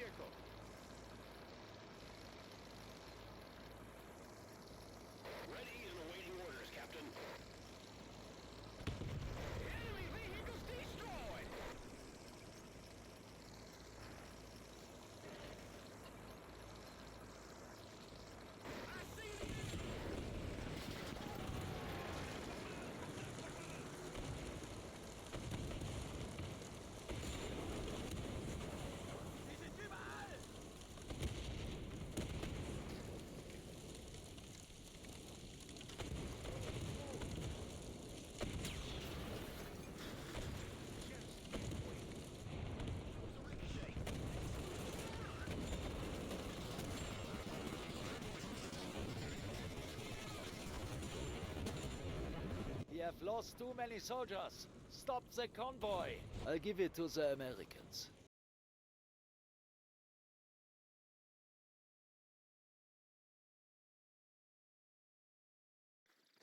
vehicle. Ready and awaiting orders, Captain. Enemy vehicles destroyed! I see the Diese ist überall! We have lost too many soldiers. Stop the convoy. I'll give it to the Americans.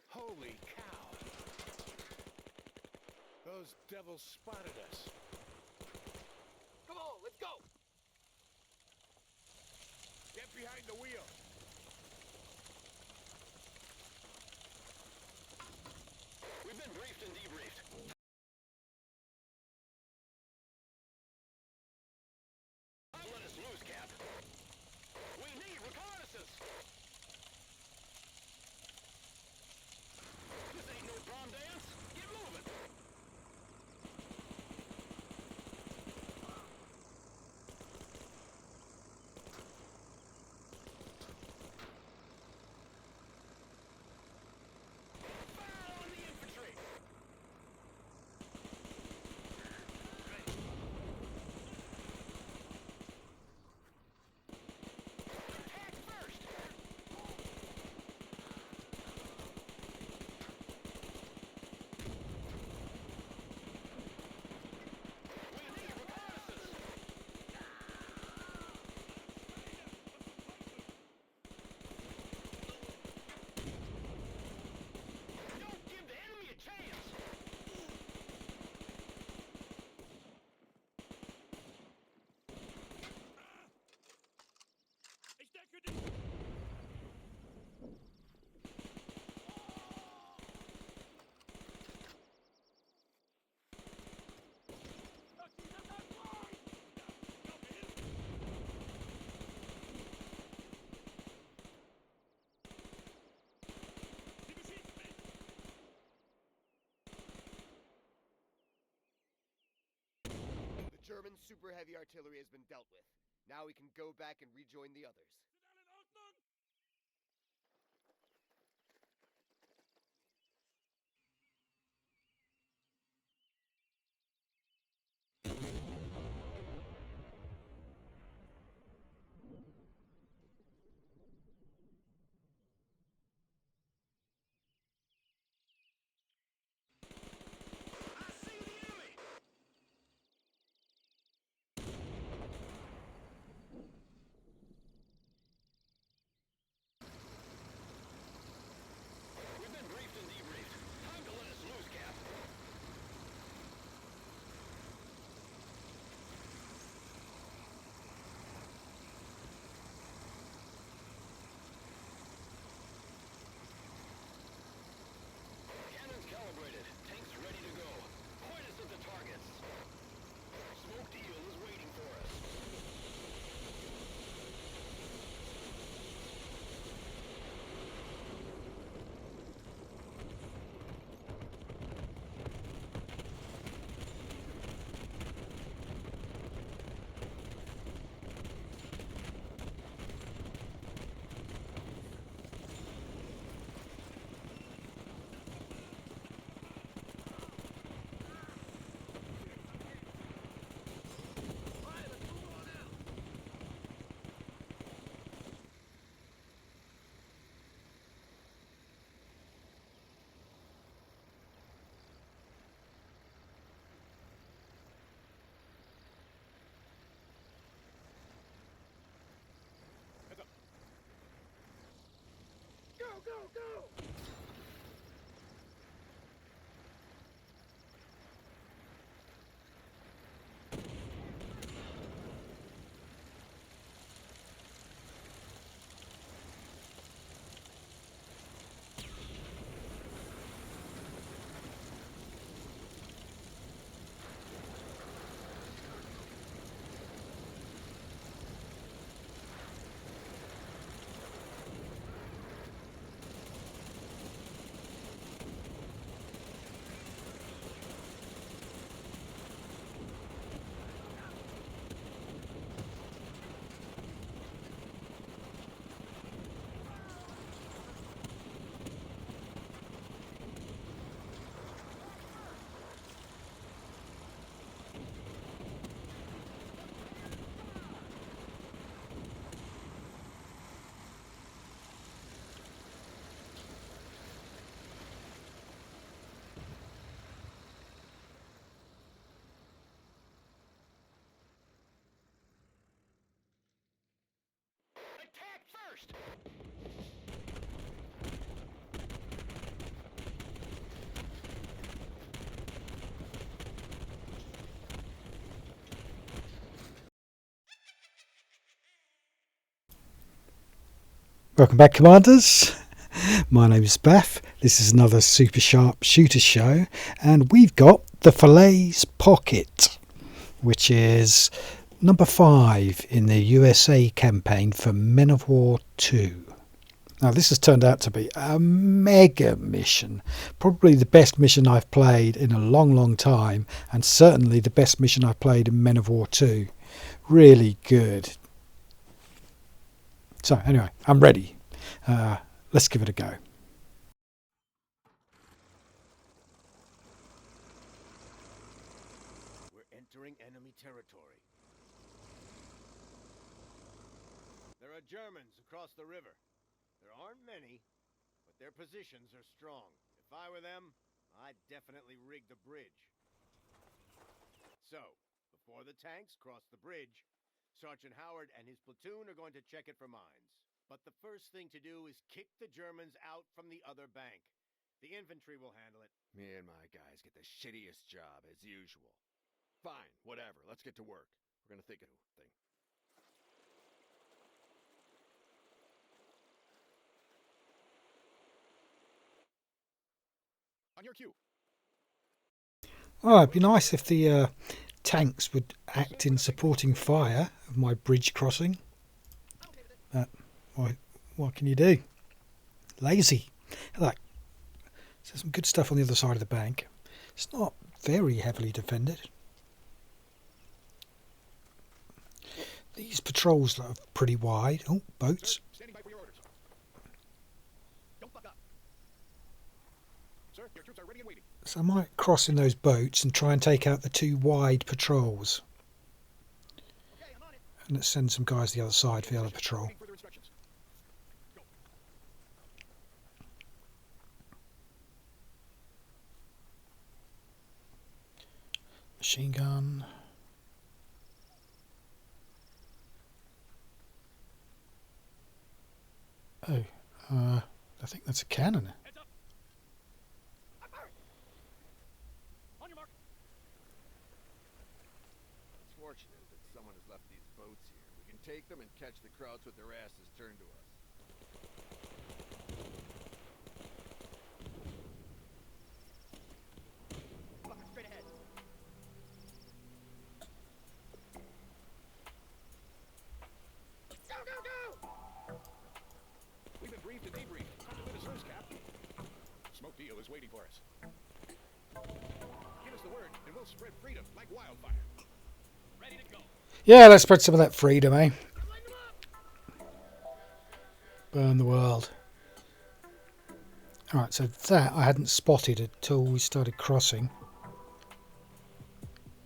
Holy cow! Those devils spotted us. Come on, let's go! Get behind the wheel. We've been briefed and debriefed. Don't let us lose, Cap. We need reconnaissance! This ain't no prom dance. Get moving! Fire on the infantry! Attack first! We need reconnaissance! Don't give the enemy a chance! Ich decke dich! The German super heavy artillery has been dealt with. Now we can go back and rejoin the others. I see the enemy! We've been briefed and debriefed. Time to let us loose, Cap. Cannons calibrated. Tanks ready to go. Point us at the targets. Smoked Eagle is waiting for us. Go, go, go! Welcome back, Commanders. My name is Beth. This is another super sharp shooter show, and we've got the Falaise Pocket, which is number 5 in the USA campaign for Men of War 2. Now, this has turned out to be a mega mission, probably the best mission I've played in a long time, and certainly the best mission I've played in Men of War 2. Really good. So anyway, I'm ready. Let's give it a go. We're entering enemy territory. There are Germans across the river. There aren't many, but their positions are strong. If I were them, I'd definitely rig the bridge. So, before the tanks cross the bridge, Sergeant Howard and his platoon are going to check it for mines. But the first thing to do is kick the Germans out from the other bank. The infantry will handle it. Me and my guys get the shittiest job as usual. Fine, whatever. Let's get to work. We're gonna think of a thing. On your cue. Oh, it'd be nice if the tanks would act in supporting fire of my bridge crossing. But what can you do? Lazy. Like, there's some good stuff on the other side of the bank. It's not very heavily defended. These patrols are pretty wide. Oh, boats. Standing by for your orders. Don't fuck up. Sir, your troops are ready and waiting. So I might cross in those boats and try and take out the 2 wide patrols. Okay, I'm on it. And let's send some guys the other side for the other patrol. Waiting further instructions. Go. Machine gun. Oh, I think that's a cannon. Heads up. On your mark. It's fortunate that someone has left these boats here. We can take them and catch the crowds with their asses turned to us. Fucker, straight ahead. Go, go, go! We've been briefed and debriefed. Time to win a Falaise Gap. Smoke deal is waiting for us. Give us the word, and we'll spread freedom like wildfire. Ready to go. Yeah, let's spread some of that freedom, eh? Burn the world. Alright, so that I hadn't spotted until we started crossing.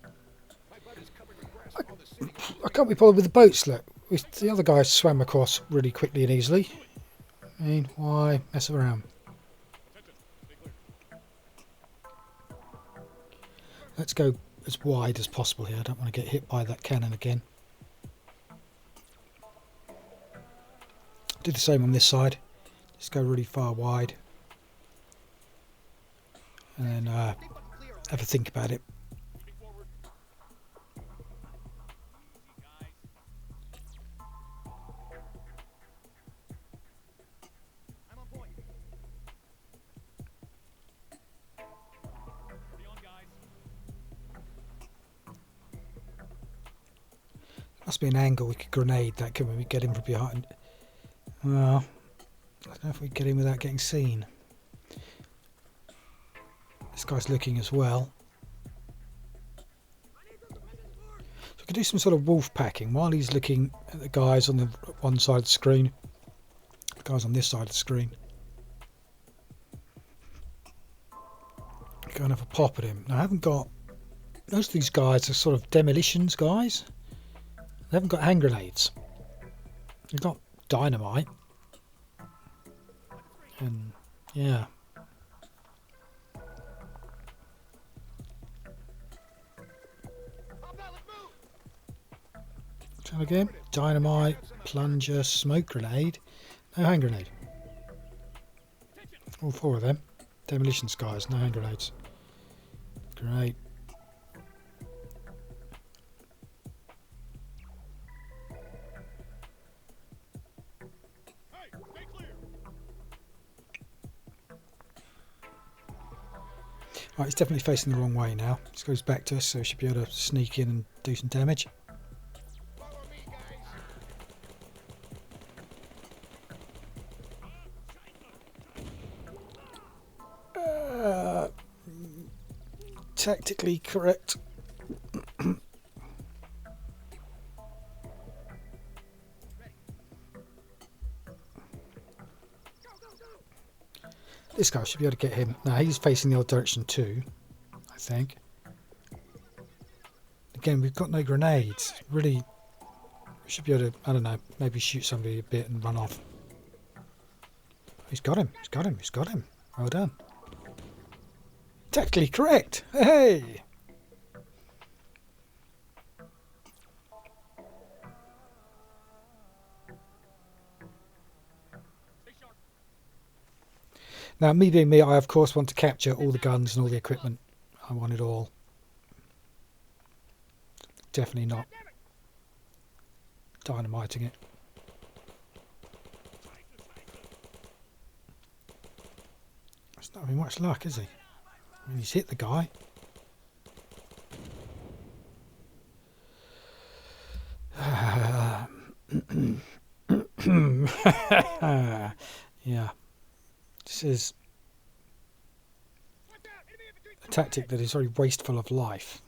My butt is covered with grass from all the sitting. I can't be bothered with the boats, look. The other guys swam across really quickly and easily. I mean, why mess around? Attention. Stay clear. Let's go as wide as possible here. I don't want to get hit by that cannon again. Do the same on this side. Just go really far wide. And then have a think about it. Moving forward. Easy, guys. I'm on point. Be on, guys. Must be an angle we could grenade that, couldn't we? Get him from behind. Well, I don't know if we get in without getting seen. This guy's looking as well. So we could do some sort of wolf packing while he's looking at the guys on the one side of the screen. The guys on this side of the screen. Go and have a pop at him. Now, I haven't got... Most of these guys are sort of demolitions guys. They haven't got hand grenades. They've got dynamite. And, yeah. Try again. Dynamite, plunger, smoke grenade. No hand grenade. All 4 of them. Demolitions guys, no hand grenades. Great. Hey, stay Right, he's definitely facing the wrong way now. He goes back to us, so he should be able to sneak in and do some damage. Follow me, guys. Tactically correct. This guy should be able to get him. Now he's facing the other direction too, I think. Again, we've got no grenades. Really, we should be able to, I don't know, maybe shoot somebody a bit and run off. He's got him, he's got him, he's got him. Well done. Tactically correct! Hey! Now, me being me, I of course want to capture all the guns and all the equipment. I want it all. Definitely not dynamiting it. It's not having much luck, is he? I mean, he's hit the guy. Yeah. This is a tactic that is very wasteful of life.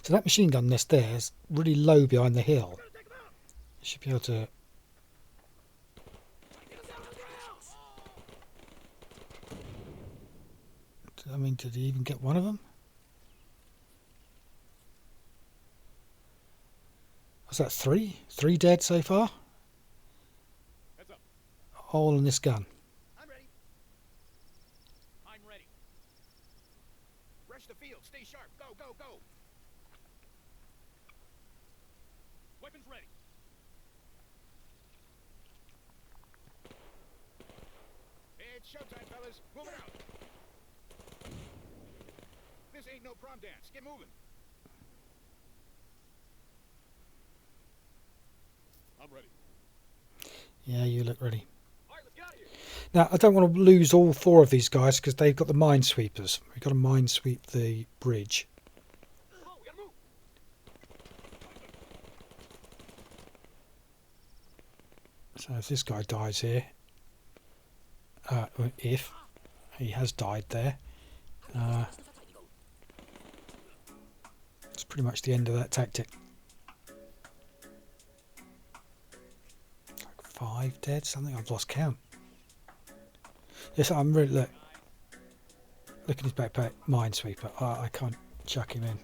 So that machine gun nest there is really low behind the hill. You should be able to... I mean, did he even get one of them? Was that three? 3 dead so far? Heads up. All in this gun. I'm ready. I'm ready. Rush the field. Stay sharp. Go, go, go. Weapons ready. It's showtime, fellas. Move it out. This ain't no prom dance. Get moving. I'm ready. Yeah, you look ready. All right, let's get out of here. Now, I don't want to lose all 4 of these guys because they've got the minesweepers. We've got to minesweep the bridge. Come on, we gotta move. So if this guy dies here, if he has died there, it's pretty much the end of that tactic. Like 5 dead, something. I've lost count. Yes, I'm really look at his backpack, minesweeper. I can't chuck him in.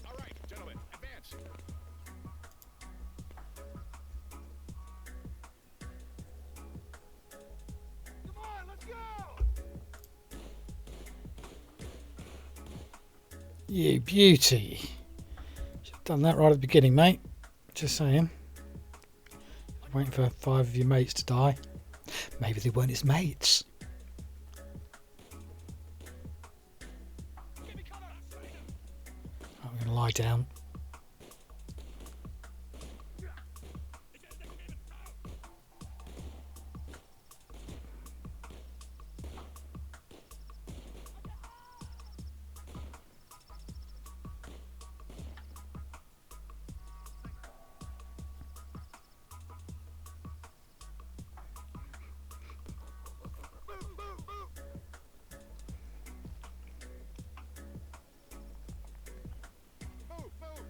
All right, gentlemen, advance. Come on, let's go. You beauty. Should have done that right at the beginning, mate. Just saying. Waiting for 5 of your mates to die. Maybe they weren't his mates. Give me cover. I'm going to lie down. Move, move.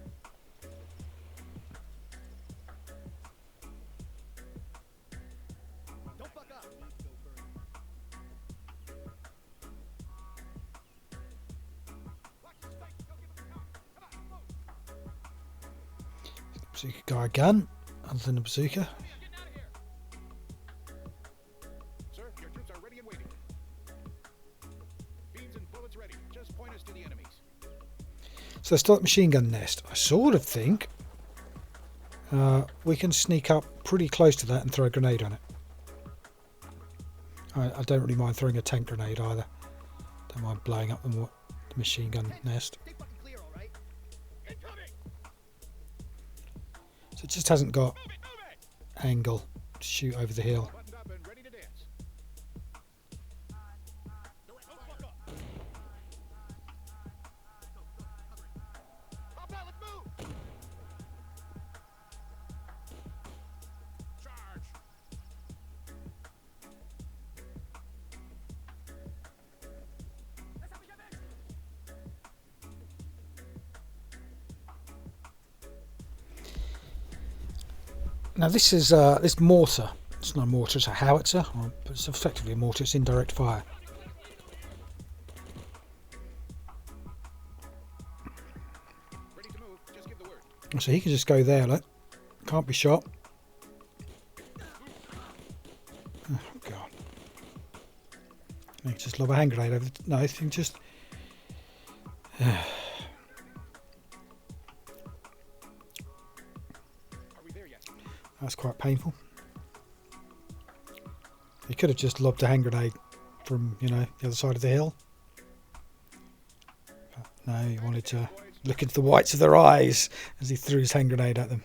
Don't fuck up. Watch your space. Go give him the cover. Come on, move. Bazooka guy gun. Other than a bazooka. I'm getting out of here. Sir, your troops are ready and waiting. Beams and bullets ready. Just point us to the enemies. So start machine gun nest. I sort of think we can sneak up pretty close to that and throw a grenade on it. I don't really mind throwing a tank grenade either. Don't mind blowing up the machine gun nest. Stay fucking clear, all right? Incoming! So it just hasn't got Move it! angle to shoot over the hill. Buttoned up and ready to dance. Don't fuck up! Hop out, let's move! Charge! Now this is this mortar. It's not a mortar, it's a howitzer, but it's effectively a mortar. It's indirect fire. Ready to move. Just give the word. So he can just go there, look. Can't be shot. Oh god. He can just lob a hand grenade over the... No, he can just... Are we there yet? That's quite painful. He could have just lobbed a hand grenade from, you know, the other side of the hill. But no, he wanted to look into the whites of their eyes as he threw his hand grenade at them.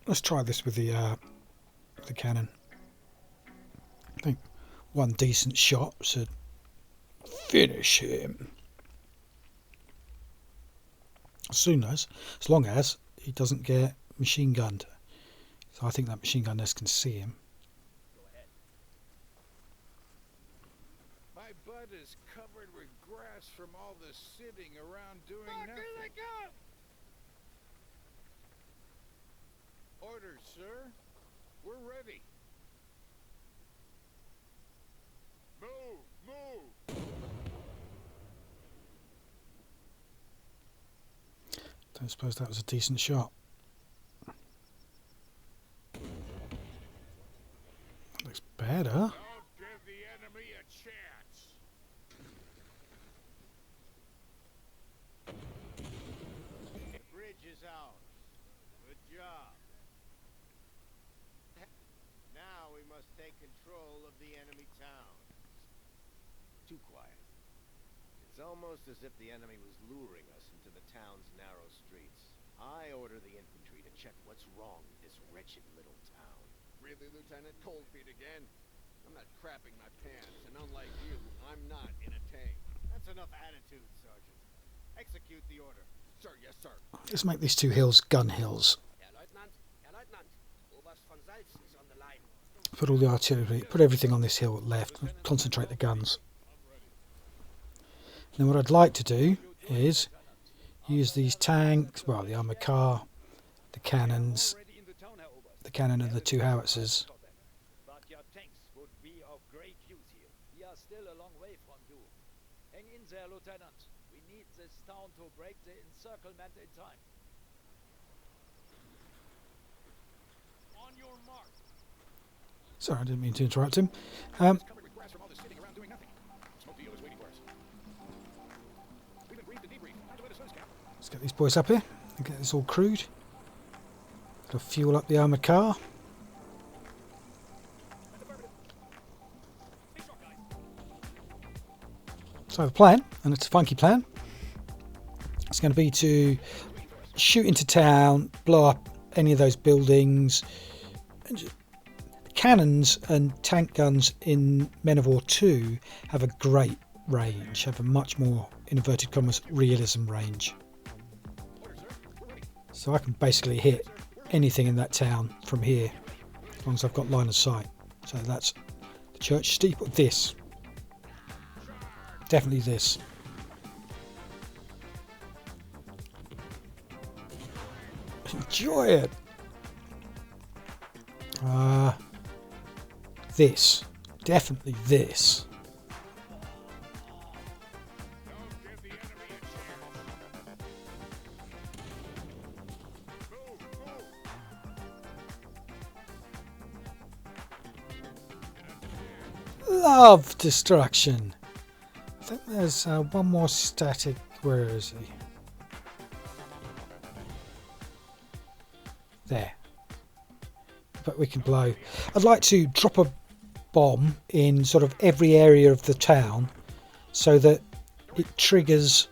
Let's try this with the cannon. I think one decent shot should finish him. As long as he doesn't get machine gunned. So I think that machine gun nest can see him. My butt is covered with grass from all the sitting around doing nothing. Orders, sir. We're ready. Move! Move! Don't suppose that was a decent shot. Looks better. Don't give the enemy a chance. The bridge is ours. Good job. Now we must take control of the enemy town. Too quiet. It's almost as if the enemy was luring us into the town's narrow streets. I order the infantry to check what's wrong with this wretched little town. Really, Lieutenant? Cold feet again? I'm not crapping my pants, and unlike you, I'm not in a tank. That's enough attitude, Sergeant. Execute the order. Sir, yes, sir. Let's make these two hills gun hills. Herr Leutnant, Oberst von Salz is on the line. Put all the artillery, put everything on this hill left, and concentrate the guns. Now what I'd like to do is use these tanks, well the armoured car, the cannons, the cannon and the two howitzers. But your tanks would be of great use here. We are still a long way from you. Hang in there, Lieutenant. We need this town to break the encirclement in time. On your mark. Sorry, I didn't mean to interrupt him. Covered with grass from all the sitting around doing nothing. Smoke deal is waiting for us. We've been briefed and debriefed. Time to let us loose, Cap. Let's get these boys up here and get this all crewed. Gotta fuel up the armoured car. So the plan, and it's a funky plan, it's going to be to shoot into town, blow up any of those buildings. Cannons and tank guns in Men of War 2 have a great range, have a much more, in inverted commas, realism range. So I can basically hit anything in that town from here, as long as I've got line of sight. So that's the church steeple. This. Definitely this. Enjoy it. This. Definitely this. Don't give the enemy a chance. Move! Move! love destruction. I think there's one more static. Where is he? There. But we can blow. I'd like to drop a bomb in sort of every area of the town so that it triggers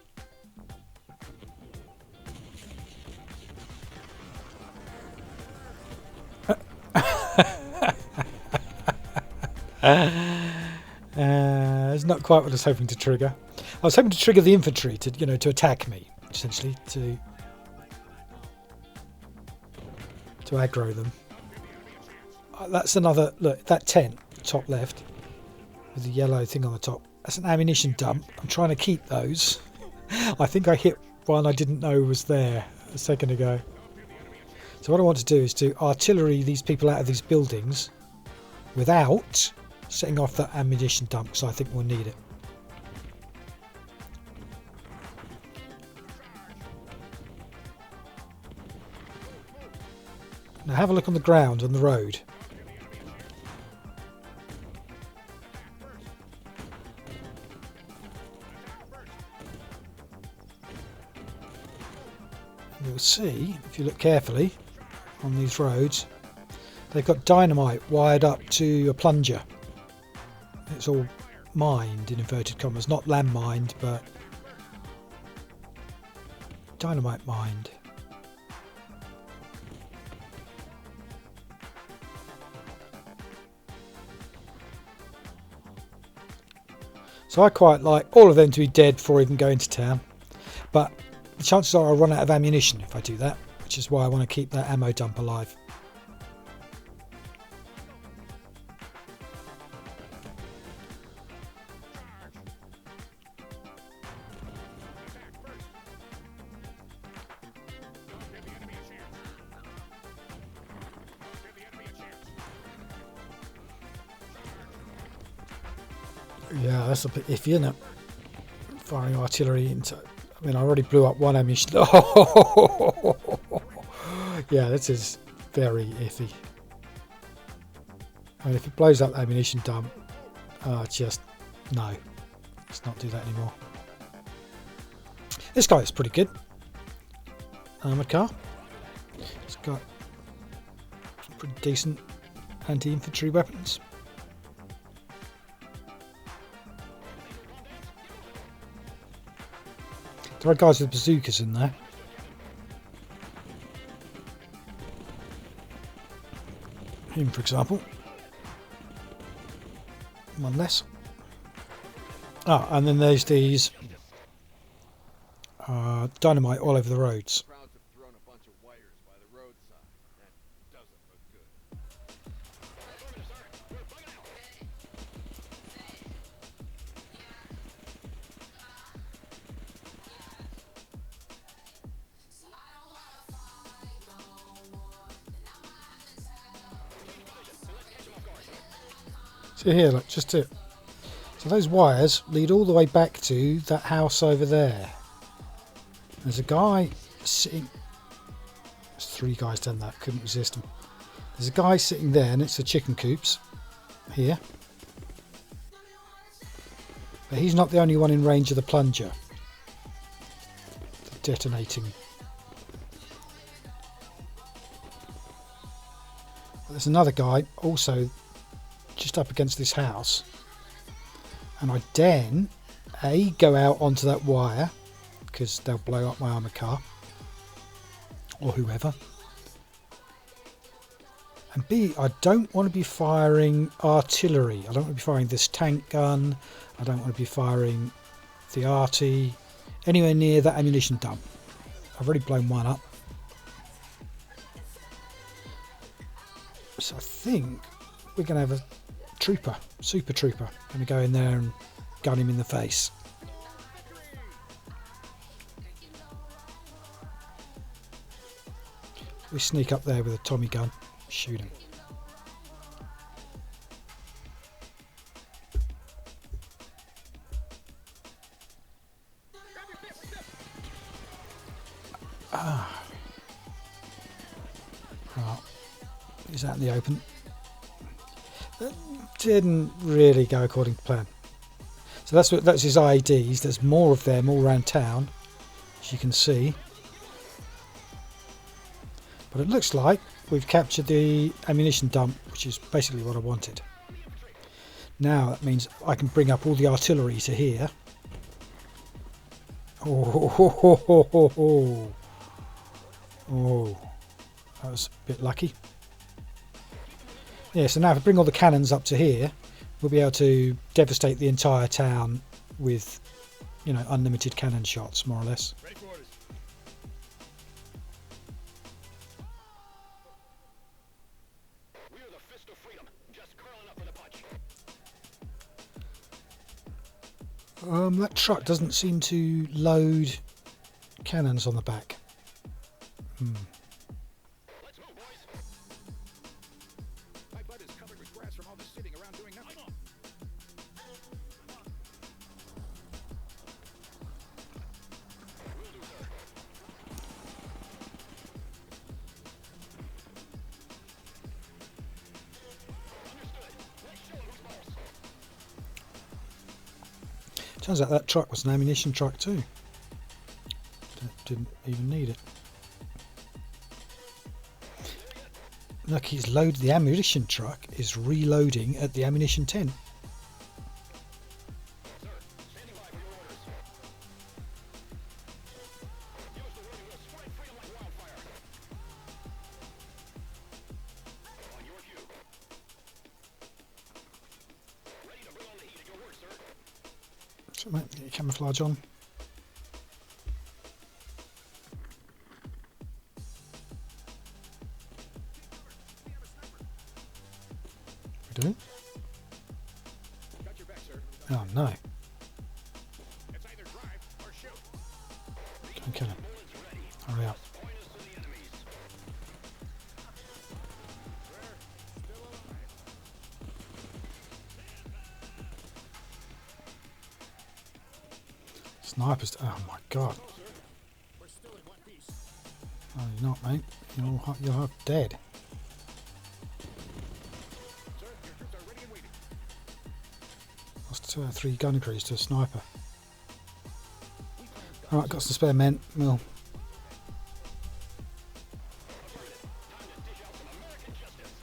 it's not quite what I was hoping to trigger. I was hoping to trigger the infantry to, to attack me, essentially, to aggro them. That's another look. That tent, top left, with the yellow thing on the top. That's an ammunition dump. I'm trying to keep those. I think I hit one I didn't know was there a second ago. So what I want to do is to artillery these people out of these buildings without setting off that ammunition dump, because I think we'll need it. Now have a look on the ground, on the road. And you'll see, if you look carefully on these roads, they've got dynamite wired up to a plunger. It's all mined, in inverted commas, not land mined, but dynamite mined. So I quite like all of them to be dead before even going to town, but the chances are I'll run out of ammunition if I do that, which is why I want to keep that ammo dump alive. Yeah, that's a bit iffy, isn't it? Firing artillery into... I mean, I already blew up one ammunition. Yeah, this is very iffy. I mean, if it blows up the ammunition dump, just... no. Let's not do that anymore. This guy is pretty good. Armoured car. It's got pretty decent anti-infantry weapons. There are guys with bazookas in there. Him, for example. One less. Ah, and then there's these dynamite all over the roads. Crowds have thrown a bunch of wires by the roadside. That doesn't look good. See here, look, just it. So those wires lead all the way back to that house over there. There's a guy sitting... There's three guys done that, couldn't resist them. There's a guy sitting there, and it's the chicken coops. Here. But he's not the only one in range of the plunger. The detonating. But there's another guy also just up against this house. And I then A, go out onto that wire, because they'll blow up my armoured car. Or whoever. And B, I don't want to be firing artillery. I don't want to be firing this tank gun. I don't want to be firing the arty anywhere near that ammunition dump. I've already blown one up. So I think we're going to have a trooper, super trooper. Going to go in there and gun him in the face. We sneak up there with a Tommy gun, shoot him. Right. He's out in the open. Didn't really go according to plan. So that's his IEDs. There's more of them all around town, as you can see. But it looks like we've captured the ammunition dump, which is basically what I wanted. Now that means I can bring up all the artillery to here. Oh, that was a bit lucky. Yeah, so now if I bring all the cannons up to here, we'll be able to devastate the entire town with, you know, unlimited cannon shots, more or less. Ready for orders. We are the fist of freedom, just curling up for the punch. That truck doesn't seem to load cannons on the back. Let's move, boys. My butt is covered with grass from all the sitting around doing nothing. Will do, sir. Understood. Let's show 'em who's boss. Turns out that truck was an ammunition truck too. Didn't even need it. Look, he's loaded. The ammunition truck is reloading at the ammunition tent. Sir, standing by for your orders. Use the wording will spread freedom like wildfire. On your cue. Ready to bring on the heat at your word, sir. So, mate, get your camouflage on. We doing? Got your back, sir. Oh no! It's either drive or shoot. Don't kill him. Bullets ready. Hurry up! Point us to the enemies. Sir, still alive. Snipers! Oh my god! We're still in one piece. Oh, you're not, mate. You're half dead. Sir, your troops are ready and waiting. Lost 2 out of 3 gun crews to a sniper. All right, got some spare men. Well, Time to dish out some American justice.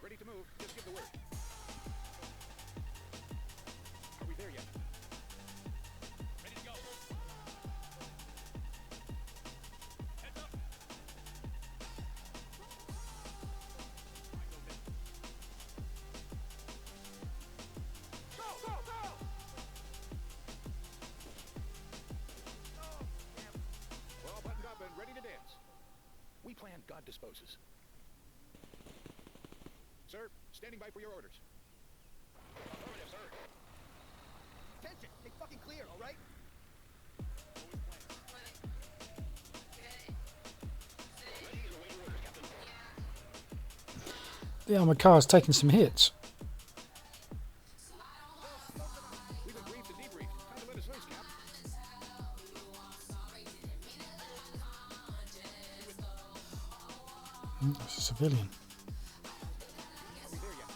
Ready to move. Just give the word. Are we there yet? Ready to go. Heads up. Go, go, go! We're all buttoned up and ready to dance. We plan, God disposes. Sir, standing by for your orders. Affirmative, sir. Attention, stay fucking clear, all right? Ready to await your orders, Captain. the armoured car's taking some hits. We've been briefed and debriefed. Time to let us loose, Cap. That's a civilian. Are we there yet?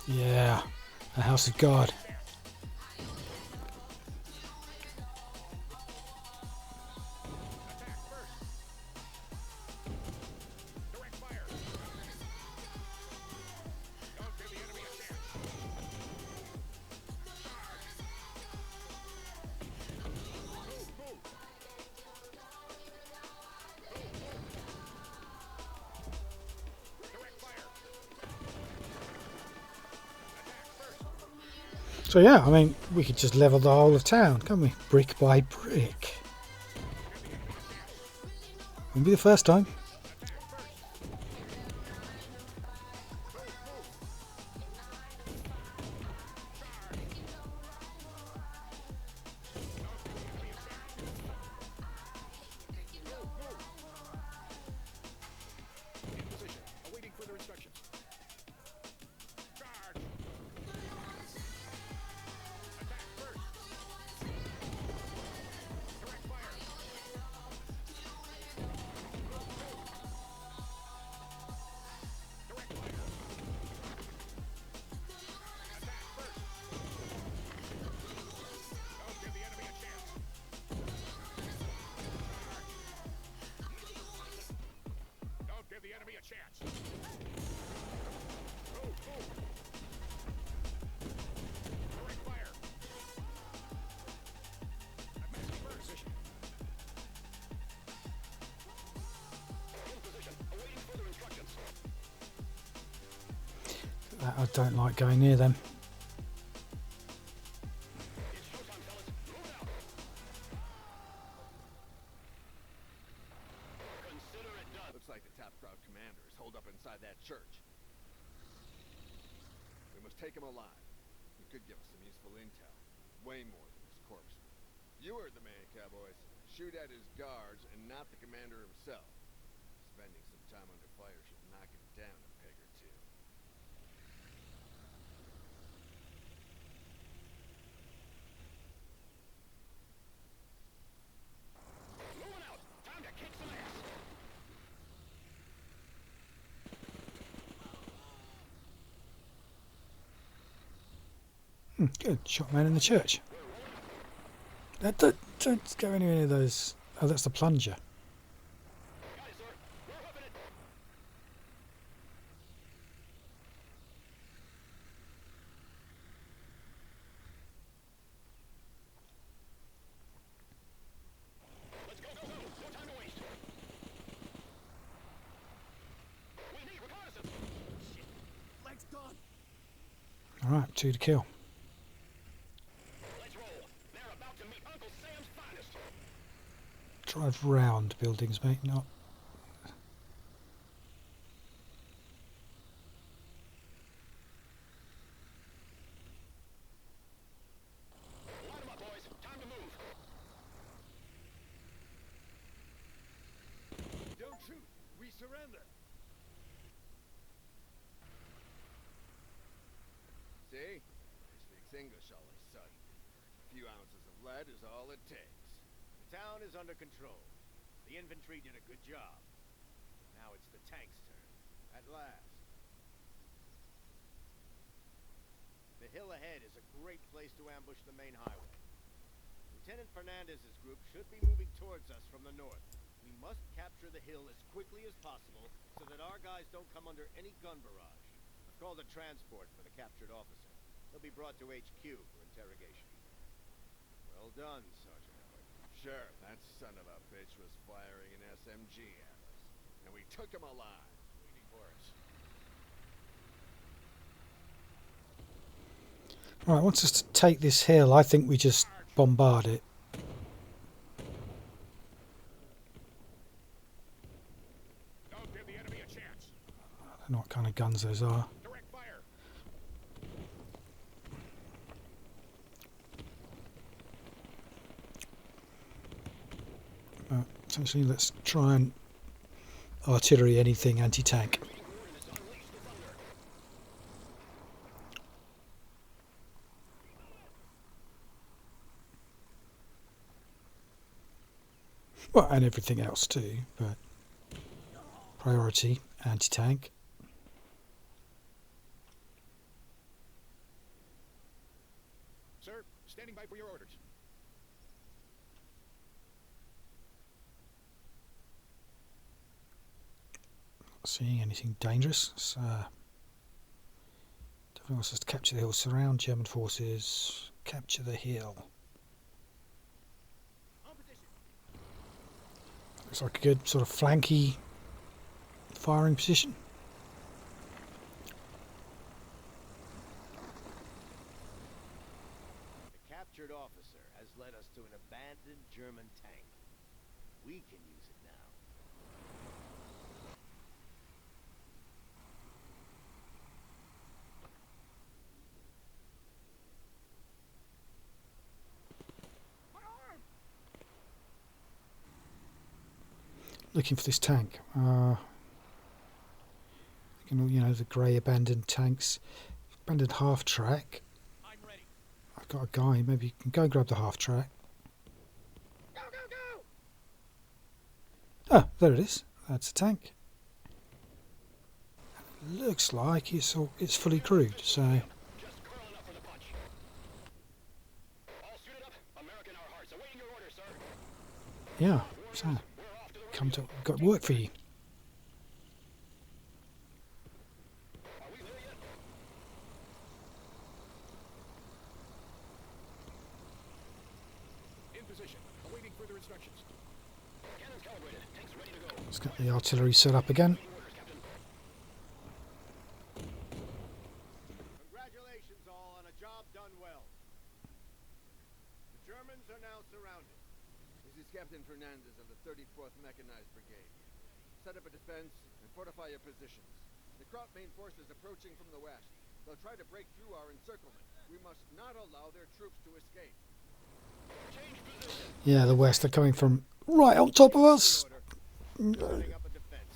Yeah, the House of God. Attack first. Direct fire. Don't give the enemy a chance. Charge. Move, move. Direct fire. Attack first. So yeah, I mean, we could just level the whole of town, can't we? Brick by brick. Won't be the first time. In position, awaiting further instructions. I don't like going near them. Consider it done. Looks like the top crowd commander is holed up inside that church. We must take him alive. He could give us some useful intel. Way more than his corpse. You heard the man, cowboys. Shoot at his guards and not the commander himself. Spending some time under fire should knock him down a peg or two. Moving out. Time to kick some ass. Good. Shot man in the church. Don't go anywhere near those. Oh, that's the plunger. Got it, sir. We're hoofing it. Let's go, go, go. No time to waste. We need reconnaissance. Shit. Leg's gone. Alright, 2 to kill. Let's roll. They're about to meet Uncle Sam's finest. Drive round buildings, mate, not. Line 'em up, boys. Time to move. Don't shoot. We surrender. See? He speaks English all of a sudden. A few ounces of lead is all it takes. The town is under control. The infantry did a good job. Now it's the tanks' turn. At last. The hill ahead is a great place to ambush the main highway. Lieutenant Fernandez's group should be moving towards us from the north. We must capture the hill as quickly as possible so that our guys don't come under any gun barrage. I've called a transport for the captured officer. He'll be brought to HQ for interrogation. Well done, Sergeant Howard. Sure, that son of a bitch was firing an SMG at us. And we took him alive. Waiting for us. Right, wants us to take this hill. I think we just bombard it. Don't give the enemy a chance. I don't know what kind of guns those are. Direct fire. Essentially, let's try and artillery anything anti-tank. Well, and everything else too, but priority anti-tank. Sir, standing by for your orders. Not seeing anything dangerous. So, definitely wants us to capture the hill. Surround German forces. Capture the hill. Looks like a good sort of flanky firing position. The captured officer has led us to an abandoned German tank. We can use it now. Looking for this tank. You know, the grey abandoned tanks. Abandoned half track. I'm ready. I've got a guy. Maybe you can go grab the half track. Go, go, go! Ah, there it is. That's a tank. Looks like it's fully crewed. So Just curling up for the punch. All suited up. American our hearts. Awaiting your orders, sir. yeah. So We're off to the come to got work for you. Are we there yet? In position. Awaiting further instructions. Cannons calibrated. Tanks ready to go. Let's get the artillery set up again. Orders, Captain. Captain Fernandez of the 34th Mechanized Brigade. Set up a defense and fortify your positions. The Kraut main force is approaching from the west. They'll try to break through our encirclement. We must not allow their troops to escape. Yeah, the west are coming from right on top of us. Setting up a defense.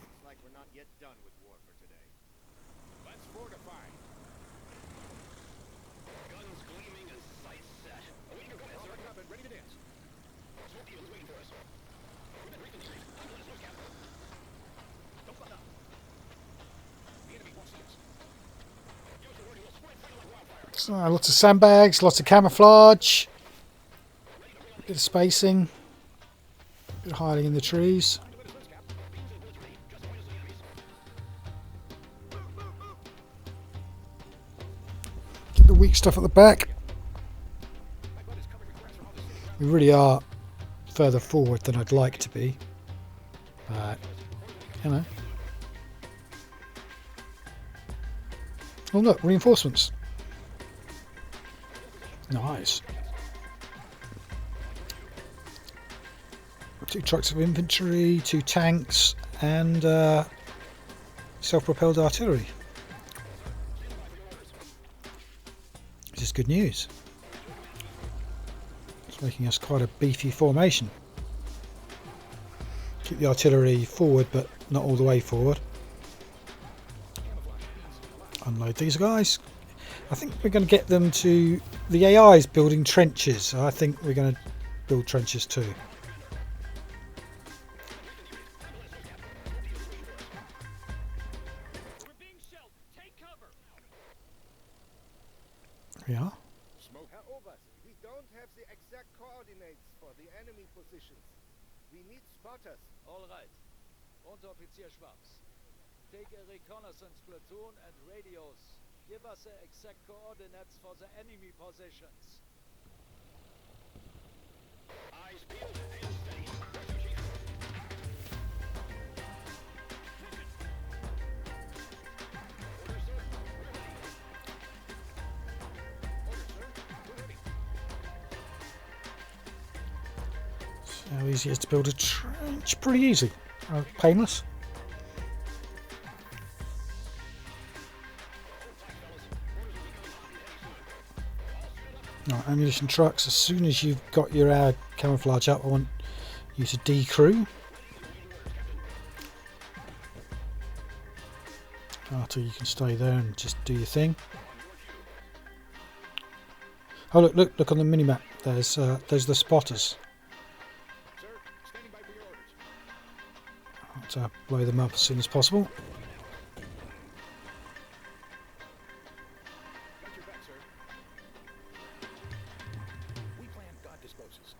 Looks like we're not yet done with war for today. Let's fortify. Guns gleaming and sights set. Awaiting your command, sir. All up and ready to dance. Smoke deal is waiting for us. We've been briefed in brief. I'm on this, Cap. Don't let up. The enemy won't see us. Give us the word and we'll spread fire like wildfire. So, lots of sandbags, lots of camouflage, bit of spacing, bit of hiding in the trees. Get the weak stuff at the back. We really are further forward than I'd like to be, but you know. Oh look, reinforcements. Nice. 2 trucks of infantry, 2 tanks, and self-propelled artillery. This is good news. It's making us quite a beefy formation. Keep the artillery forward, but not all the way forward. Unload these guys. I think we're going to get them to... The AI is building trenches. I think we're going to build trenches too. We're being shelled. Take cover. Here we are. Smoke. Herr Oberst, we don't have the exact coordinates for the enemy positions. We need spotters. All right. Unteroffizier Schwarz. Take a reconnaissance platoon and radios. Give us the exact coordinates for the enemy positions. Eyes peeled and steady. Yes, sir, Chief. Order, sir. We're ready. Order, sir. We're ready. So how easy it is to build a trench? Pretty easy. Painless. Right, ammunition trucks. As soon as you've got your camouflage up, I want you to decrew. After you can stay there and just do your thing. Oh look on the minimap. There's the spotters. Sir, standing by for your orders. I want to blow them up as soon as possible. Got your back, sir. We plan, God disposes.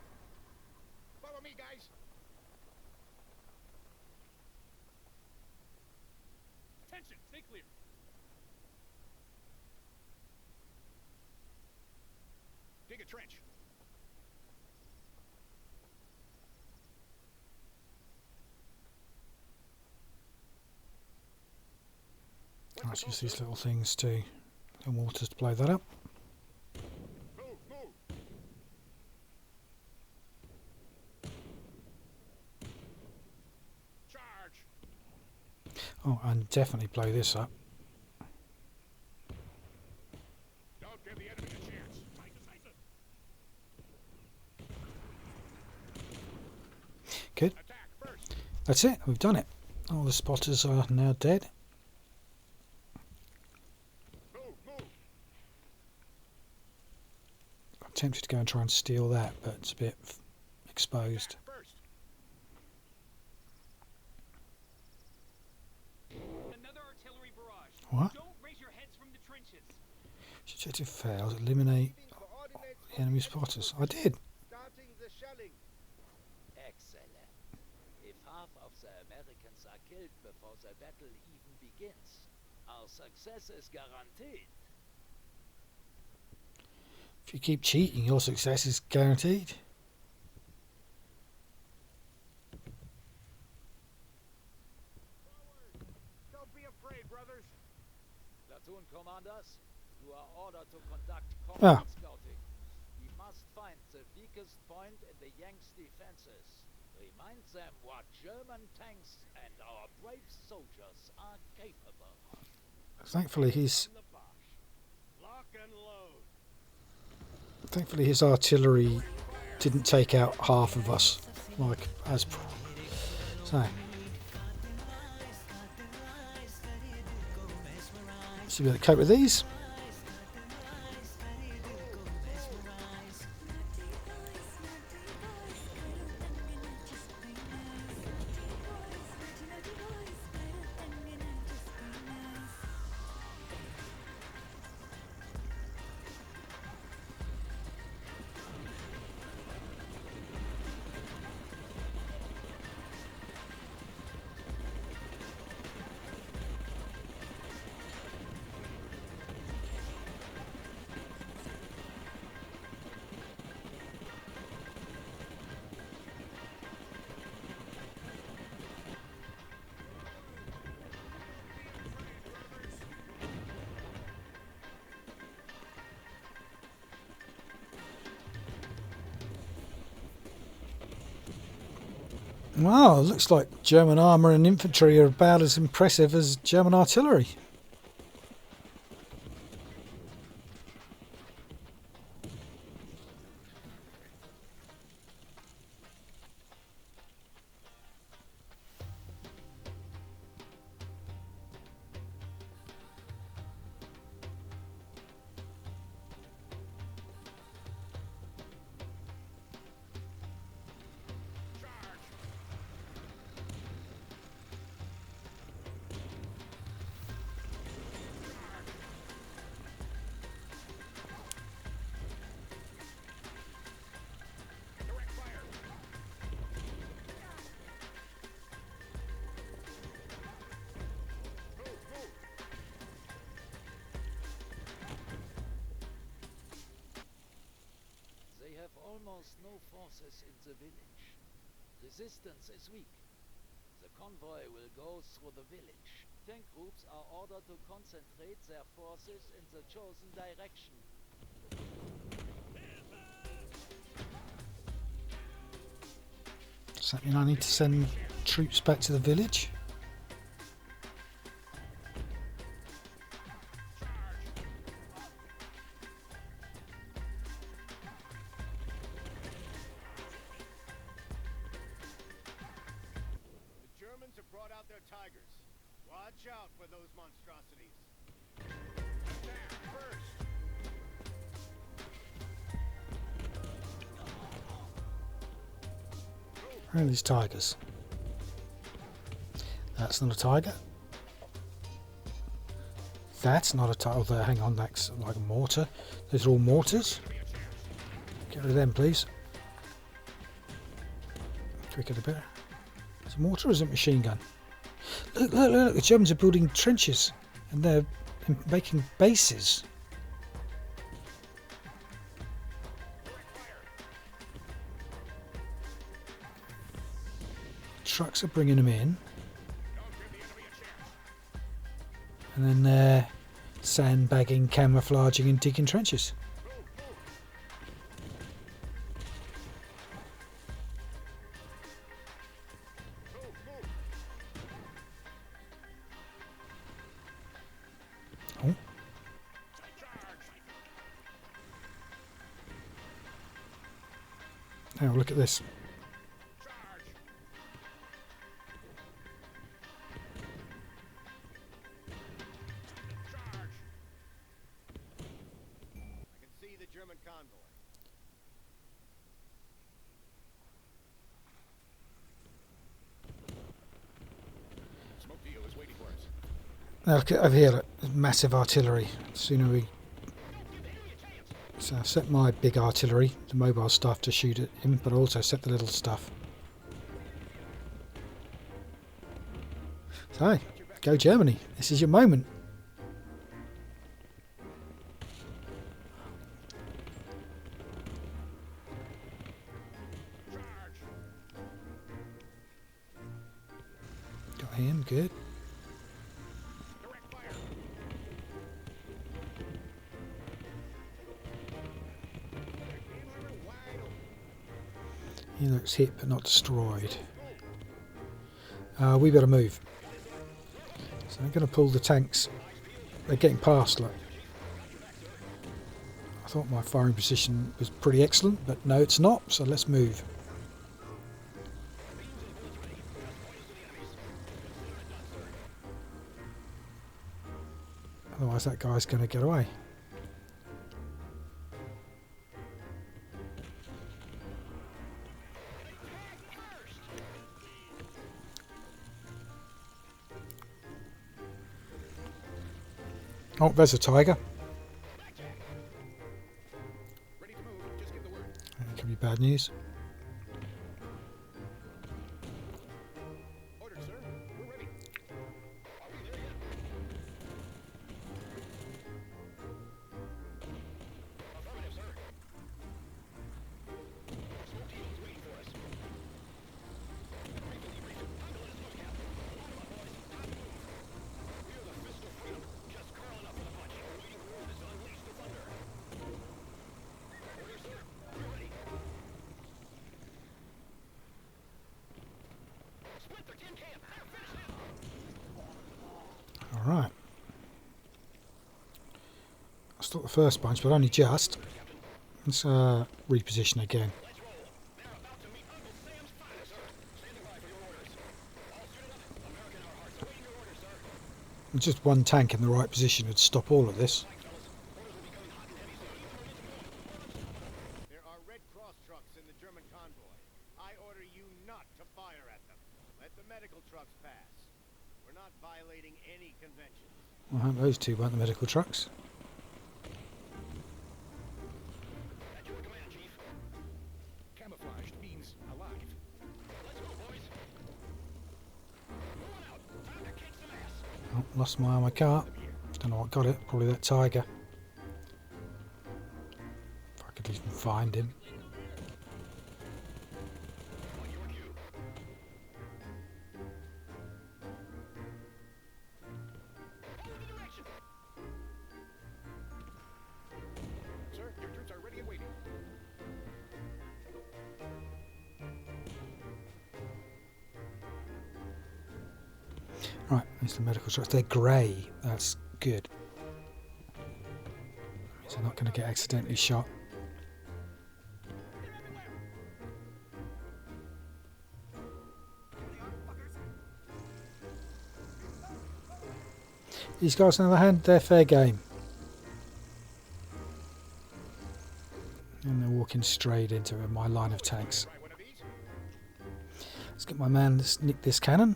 Follow me, guys. Attention, stay clear. Dig a trench. Let's use these little things to the mortars to blow that up. Move, move. Charge. Oh, and definitely blow this up. Don't give the enemy a chance. Good. Attack first. That's it. We've done it. All the spotters are now dead. Move, move. I'm tempted to go and try and steal that, but it's a bit exposed. Attack first. Another artillery barrage. What? Don't raise your heads from the trenches. Objective failed. Eliminate Coordinates the enemy spotters. I did. starting the shelling. Excellent. If half of the Americans are killed before the battle even begins, our success is guaranteed. If you keep cheating, your success is guaranteed. Don't be afraid, brothers. Platoon commanders, you are ordered to conduct Ah. combat scouting. We must find find the weakest point in the Yanks' defenses. Remind them what German tanks and our brave soldiers are capable of. Thankfully, his From the Bosch. Lock and load. thankfully his artillery didn't take out half of us, like as so. Should be able to cope with these. Wow, looks like German armour and infantry are about as impressive as German artillery. They have almost no forces in the village. Resistance is weak. The convoy will go through the village. Tank groups are ordered to concentrate their forces in the chosen direction. Does that mean I need to send troops back to the village? The Germans have brought out their Tigers. Watch out for those monstrosities. Attack first. Where are these tigers? That's not a tiger. That's not a tiger. Oh, hang on, that's like a mortar. Those are all mortars. Get rid of them, please. Quicker the better. Is it a mortar or is it a machine gun? Look, look, look, the Germans are building trenches and they're making bases. Trucks are bringing them in. And then they're sandbagging, camouflaging and digging trenches. Oh. Now look at this. I can see the German convoy. Smoke deal is waiting for us. Now look at over here, look, massive artillery. The sooner we... So I've set my big artillery, the mobile stuff, to shoot at him, but also set the little stuff. So, go Germany. This is your moment. Got him, good. Direct fire. Wide It's hit but not destroyed. We better move. So they're going to pull the tanks. They're getting past, look. I thought my firing position was pretty excellent, but no it's not, so let's move. Otherwise that guy's going to get away. Oh, there's a tiger. Ready to move. Just give the word. That could be bad news. Ordered, sir. We're ready. Are we there yet? Affirmative, sir. Smoke Eagle is waiting for us. Briefing debrief. Time to let us loose, Cap. Line 'em up, boys. Time to move. We are the Fist of Freedom. Just curling up for the punch. Waiting for orders to unleash the thunder. Order, sir. We're ready. Split their tin can. Finish him. Alright. I stopped the first bunch, but only just. Let's reposition again. Let's roll. They're about to meet Uncle Sam's fire, sir. Standing by for your orders. All suited up. American our hearts. Waiting your orders, sir. Just one tank in the right position would stop all of this. Right, fellas. Orders will be coming hot and heavy soon. There are Red Cross trucks in the German convoy. I order you not to fire at them. Let the medical trucks pass. We're not violating any conventions. I hope those two weren't the medical trucks. At your command, Chief. Camouflaged means alive. Let's go, boys. Moving out. Time to kick some ass. Oh, lost my armor car. Don't know what got it. Probably that tiger. If I could even find him. On your cue. Follow the direction. Sir, your troops are ready and waiting. Right, there's the medical trucks. They're grey. That's good. Means they're not going to get accidentally shot. These guys, on the other hand, they're fair game. And they're walking straight into my line of tanks. Try one of these. Let's get my man to nick this cannon.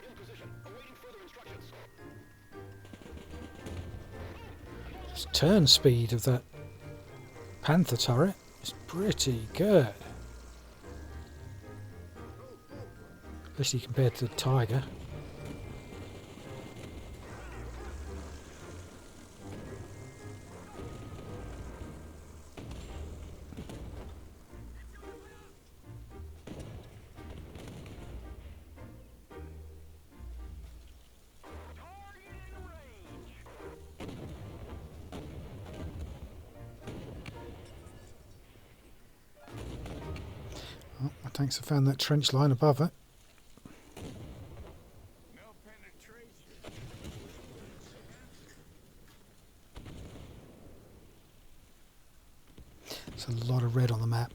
In position. Awaiting further instructions. This turn speed of that Panther turret is pretty good. Especially compared to the Tiger. Oh, my tanks have found that trench line above it. No penetration. There's a lot of red on the map.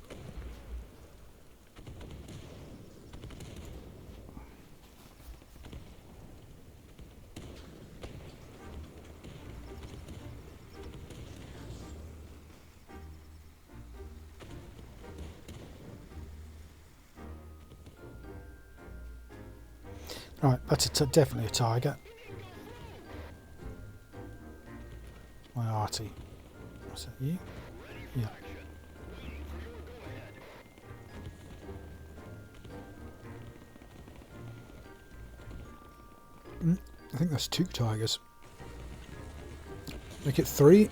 Right, that's definitely a tiger. My arty. Was that you? Yeah. I think that's 2 tigers. Make it 3.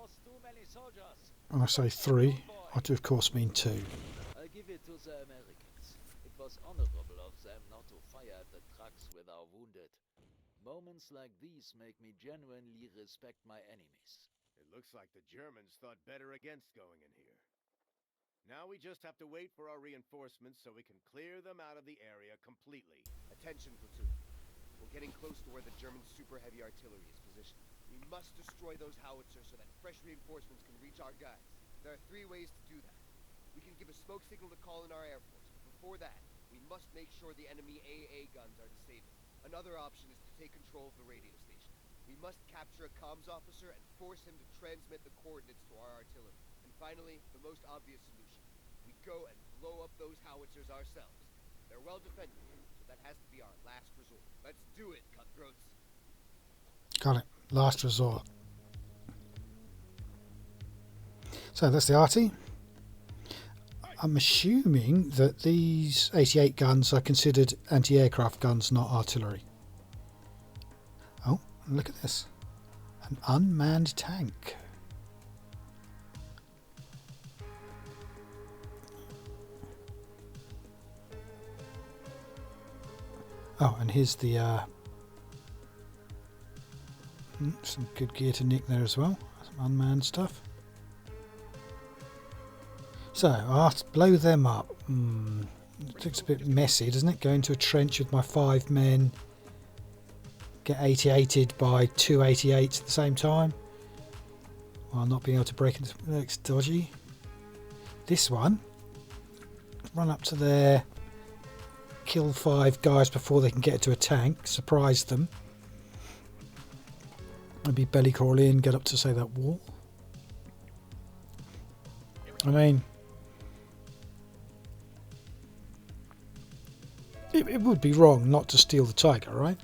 lost too many soldiers. When I say 3, I do of course mean 2. I give it to the Americans. It was honorable of them not to fire at the trucks with our wounded. Moments like these make me genuinely respect my enemies. It looks like the Germans thought better against going in here. Now we just have to wait for our reinforcements so we can clear them out of the area completely. Attention, platoon. We're getting close to where the German super heavy artillery is positioned. We must destroy those howitzers so that fresh reinforcements can reach our guys. There are 3 ways to do that. We can give a smoke signal to call in our air force, but before that, we must make sure the enemy AA guns are disabled. Another option is to take control of the radio station. We must capture a comms officer and force him to transmit the coordinates to our artillery. And finally, the most obvious solution. We go and blow up those howitzers ourselves. They're well defended, so that has to be our last resort. Let's do it, cutthroats. Got it. Last resort. So that's the arty. I'm assuming that these 88 guns are considered anti-aircraft guns, not artillery. Oh, look at this. An unmanned tank. Oh, and here's the some good gear to nick there as well. Some unmanned stuff. So, I'll have to blow them up. It looks a bit messy, doesn't it? Go into a trench with my 5 men. Get 88'd by 2 88s at the same time. While not being able to break it. Looks dodgy. This one. Run up to there. Kill 5 guys before they can get to a tank. Surprise them. Maybe belly crawl in. Get up to, say, that wall. I mean... It would be wrong not to steal the Tiger, right?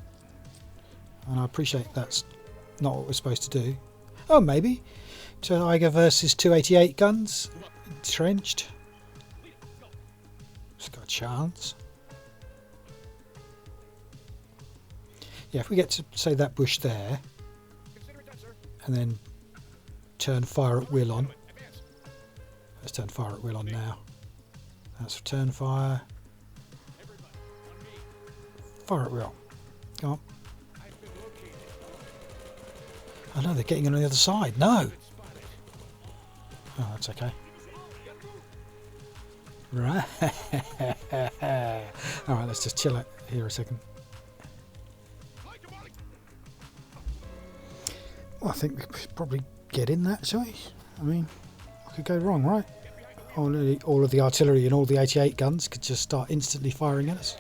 And I appreciate that's not what we're supposed to do. Oh, maybe. Tiger versus 288 guns. Entrenched. It's got a chance. Yeah, if we get to, say, that bush there, and then turn fire at will on. Let's turn fire at will on now. That's return fire. Fire at will. Go on. Oh no, they're getting on the other side. No! Oh, that's okay. Right. Alright, let's just chill it here a second. Well, I think we could probably get in that, shall we? I mean, what could go wrong, right? All of the artillery and all the 88 guns could just start instantly firing at us.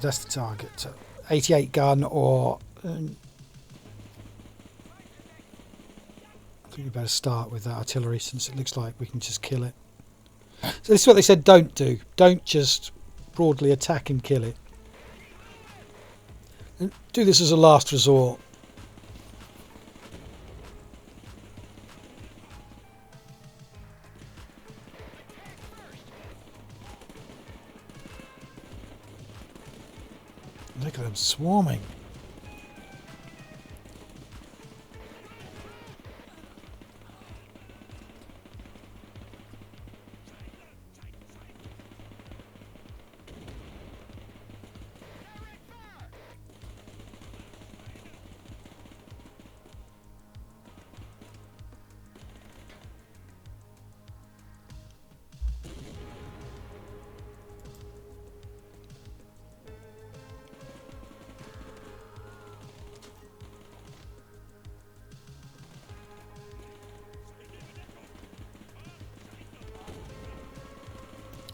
That's the target. So 88 gun or... I think we better start with that artillery since it looks like we can just kill it. So this is what they said don't do. Don't just broadly attack and kill it. And do this as a last resort. Look at them swarming.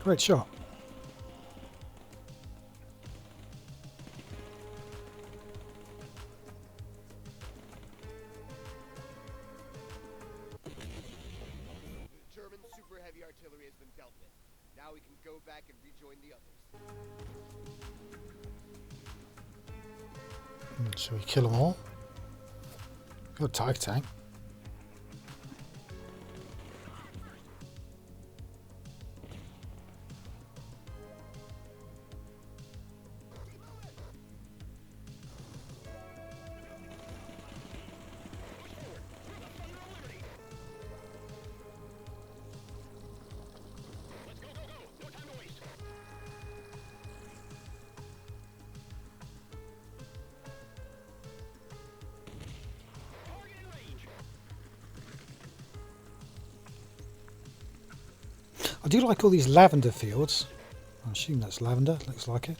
Great shot. German super heavy artillery has been dealt with. Now we can go back and rejoin the others. Shall we kill them all? Good Tiger tank. I do like all these lavender fields. I assume that's lavender, looks like it.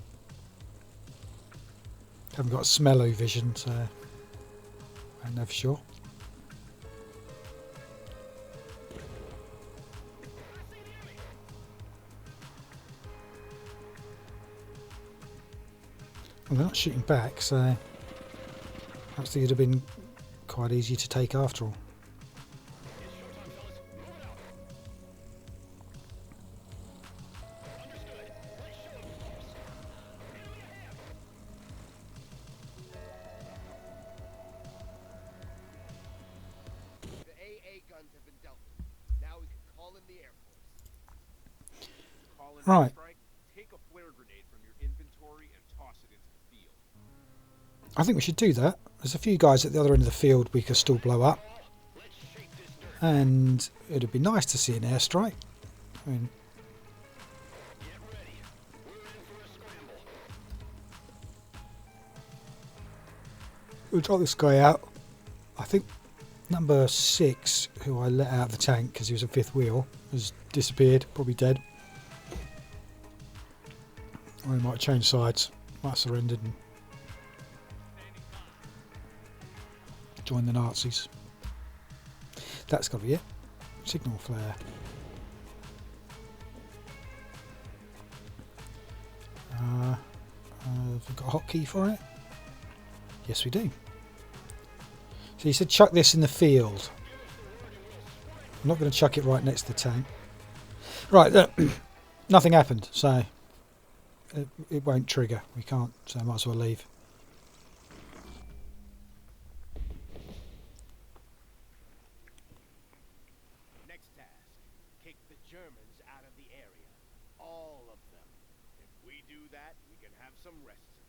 Haven't got smello vision, so I don't know for sure. Well, they're not shooting back, so perhaps they would have been quite easy to take after all. The AA guns have been dealt with. Now we can call in the Air Force. Call in Right. airstrike, take a flare grenade from your inventory and toss it into the field. I think we should do that. There's a few guys at the other end of the field we could still blow up. And it'd be nice to see an airstrike. I mean, we'll try this guy out. I think number 6, who I let out of the tank because he was a 5th wheel, has disappeared, probably dead. Or he might have changed sides, might have surrendered and joined the Nazis. That's got to be it. Signal flare. Have we got a hotkey for it? Yes, we do. So you said chuck this in the field. I'm not going to chuck it right next to the tank. Right, nothing happened, so it won't trigger. We can't, so I might as well leave. Next task, kick the Germans out of the area. All of them. If we do that, we can have some rest tonight.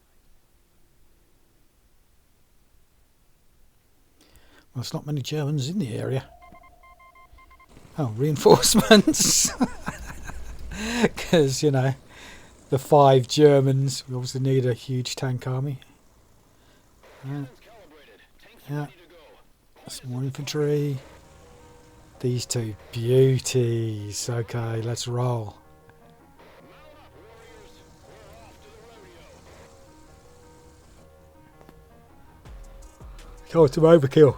Well, there's not many Germans in the area. Oh, reinforcements. Because, you know, the 5 Germans, we obviously need a huge tank army. Yeah. Some more infantry. These 2 beauties. Okay, let's roll. Kill some overkill.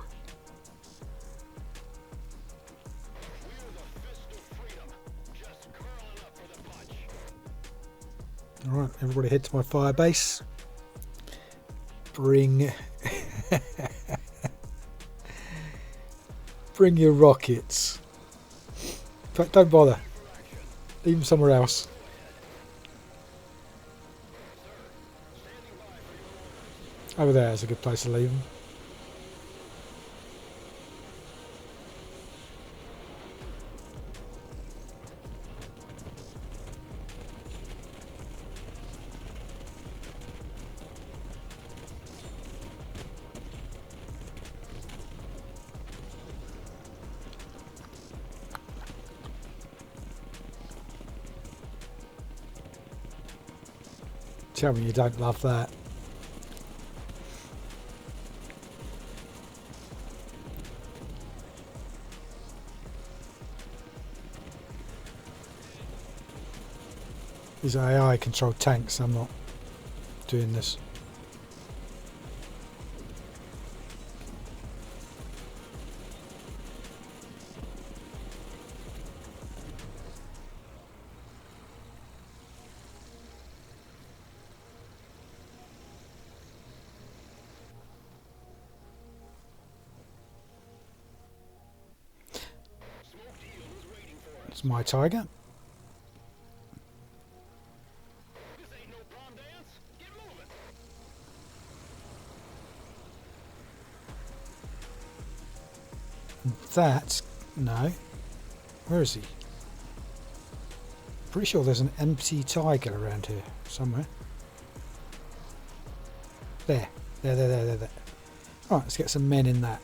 Alright, everybody head to my fire base. Bring bring your rockets. In fact, don't bother. Leave them somewhere else. Over there is a good place to leave them. Tell me you don't love that. These are AI controlled tanks, I'm not doing this. It's my Tiger. That, no. Where is he? Pretty sure there's an empty Tiger around here somewhere. There. There. Alright, let's get some men in that.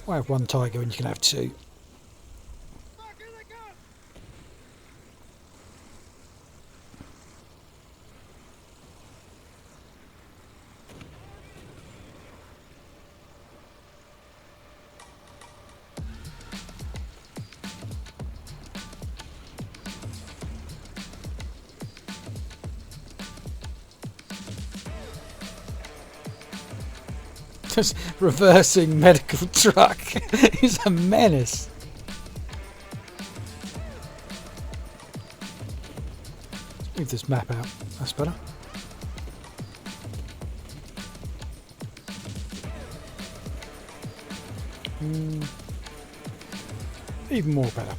Why have one Tiger when you can have 2? Just reversing medical truck. He's a menace. Let's move this map out. That's better. Even more better.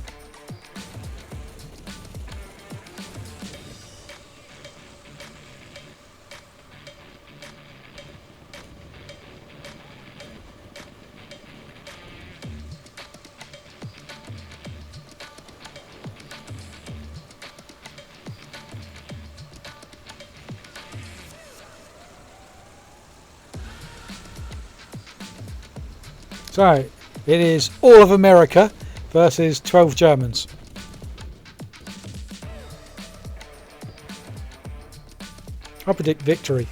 So, it is all of America versus 12 Germans. I predict victory.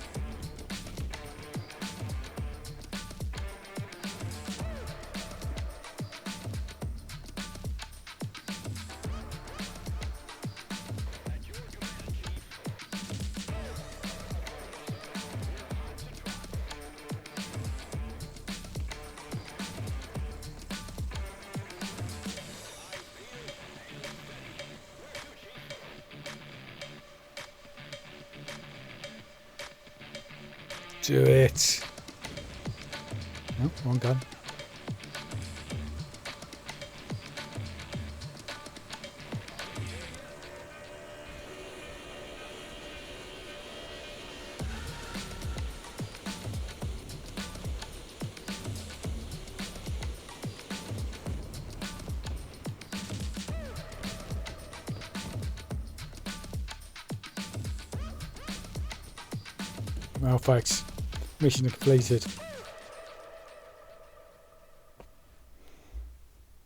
Do it. No, wrong gun. Well, folks, mission completed.